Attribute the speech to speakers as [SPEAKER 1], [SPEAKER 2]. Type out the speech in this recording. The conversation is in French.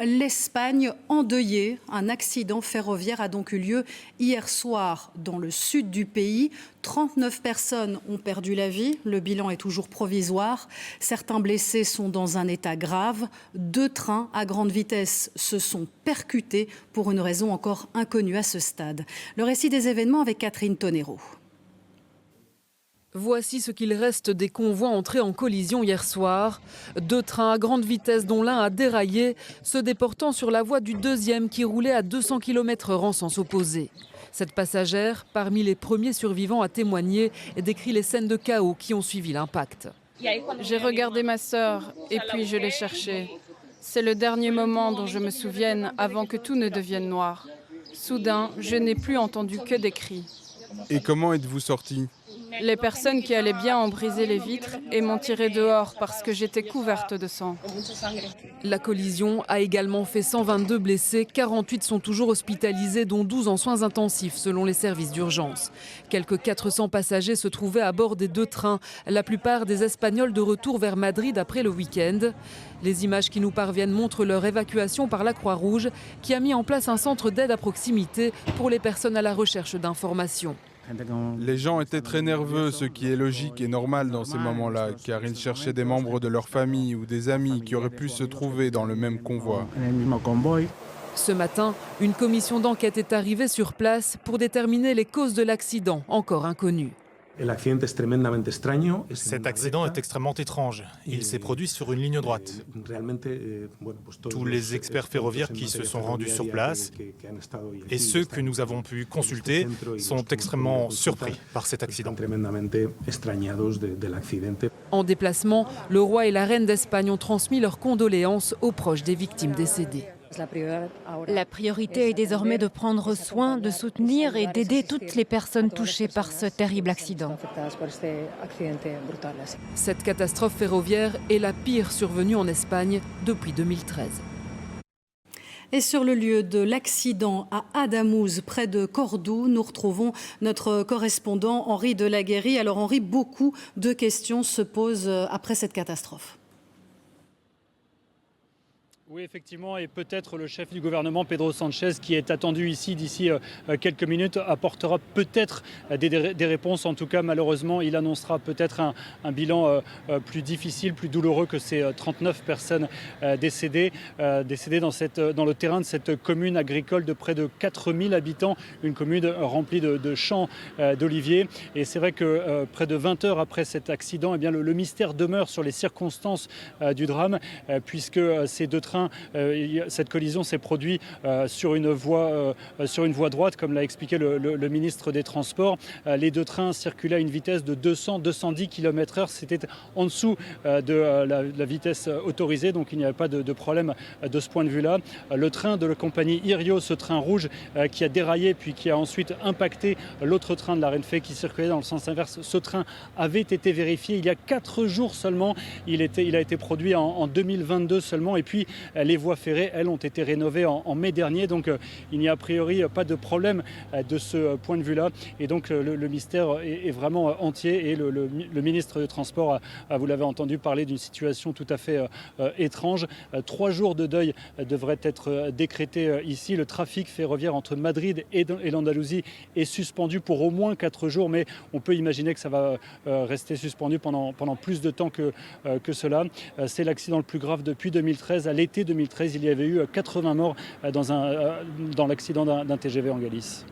[SPEAKER 1] l'Espagne endeuillée. Un accident ferroviaire a donc eu lieu hier soir dans le sud du pays. 39 personnes ont perdu la vie. Le bilan est toujours provisoire. Certains blessés sont dans un état grave. 2 trains à grande vitesse se sont percutés pour une raison encore inconnue à ce stade. Le récit des événements avec Catherine Tonero.
[SPEAKER 2] Voici ce qu'il reste des convois entrés en collision hier soir. 2 trains à grande vitesse dont l'un a déraillé, se déportant sur la voie du deuxième qui roulait à 200 km/h en sens opposé. Cette passagère, parmi les premiers survivants à témoigner, décrit les scènes de chaos qui ont suivi l'impact.
[SPEAKER 3] J'ai regardé ma sœur et puis je l'ai cherchée. C'est le dernier moment dont je me souvienne avant que tout ne devienne noir. Soudain, je n'ai plus entendu que des cris.
[SPEAKER 4] Et comment êtes-vous sorti ?
[SPEAKER 3] Les personnes qui allaient bien ont brisé les vitres et m'ont tirée dehors parce que j'étais couverte de sang.
[SPEAKER 2] La collision a également fait 122 blessés, 48 sont toujours hospitalisés, dont 12 en soins intensifs selon les services d'urgence. Quelques 400 passagers se trouvaient à bord des 2 trains, la plupart des Espagnols de retour vers Madrid après le week-end. Les images qui nous parviennent montrent leur évacuation par la Croix-Rouge, qui a mis en place un centre d'aide à proximité pour les personnes à la recherche d'informations.
[SPEAKER 4] Les gens étaient très nerveux, ce qui est logique et normal dans ces moments-là, car ils cherchaient des membres de leur famille ou des amis qui auraient pu se trouver dans le même convoi.
[SPEAKER 2] Ce matin, une commission d'enquête est arrivée sur place pour déterminer les causes de l'accident, encore inconnues.
[SPEAKER 5] Cet accident est extrêmement étrange. Il s'est produit sur une ligne droite. Tous les experts ferroviaires qui se sont rendus sur place et ceux que nous avons pu consulter sont extrêmement surpris par cet accident.
[SPEAKER 2] En déplacement, le roi et la reine d'Espagne ont transmis leurs condoléances aux proches des victimes décédées.
[SPEAKER 6] La priorité est désormais de prendre soin, de soutenir et d'aider toutes les personnes touchées par ce terrible accident.
[SPEAKER 2] Cette catastrophe ferroviaire est la pire survenue en Espagne depuis 2013.
[SPEAKER 1] Et sur le lieu de l'accident à Adamuz, près de Cordoue, nous retrouvons notre correspondant Henri Delaguérie. Alors Henri, beaucoup de questions se posent après cette catastrophe.
[SPEAKER 7] Oui, effectivement, et peut-être le chef du gouvernement, Pedro Sanchez, qui est attendu ici d'ici quelques minutes, apportera peut-être des réponses. En tout cas, malheureusement, il annoncera peut-être un bilan plus difficile, plus douloureux que ces 39 personnes décédées dans le terrain de cette commune agricole de près de 4000 habitants, une commune remplie de champs d'oliviers. Et c'est vrai que près de 20 heures après cet accident, eh bien, le mystère demeure sur les circonstances du drame, puisque ces 2 trains, cette collision s'est produite sur une voie droite, comme l'a expliqué le ministre des Transports. Les 2 trains circulaient à une vitesse de 200-210 km/h. C'était en dessous de la vitesse autorisée, donc il n'y avait pas de problème de ce point de vue-là. Le train de la compagnie Irio, ce train rouge qui a déraillé puis qui a ensuite impacté l'autre train de la Renfe qui circulait dans le sens inverse, ce train avait été vérifié il y a 4 jours seulement. Il a été produit en 2022 seulement, et puis les voies ferrées, elles, ont été rénovées en mai dernier, donc il n'y a a priori pas de problème de ce point de vue-là. Et donc le mystère est vraiment entier, et le ministre des Transports, vous l'avez entendu, parler d'une situation tout à fait étrange. 3 jours de deuil devraient être décrétés ici. Le trafic ferroviaire entre Madrid et l'Andalousie est suspendu pour au moins 4 jours, mais on peut imaginer que ça va rester suspendu pendant plus de temps que cela. C'est l'accident le plus grave depuis 2013. À l'été 2013, il y avait eu 80 morts dans l'accident d'un TGV en Galice.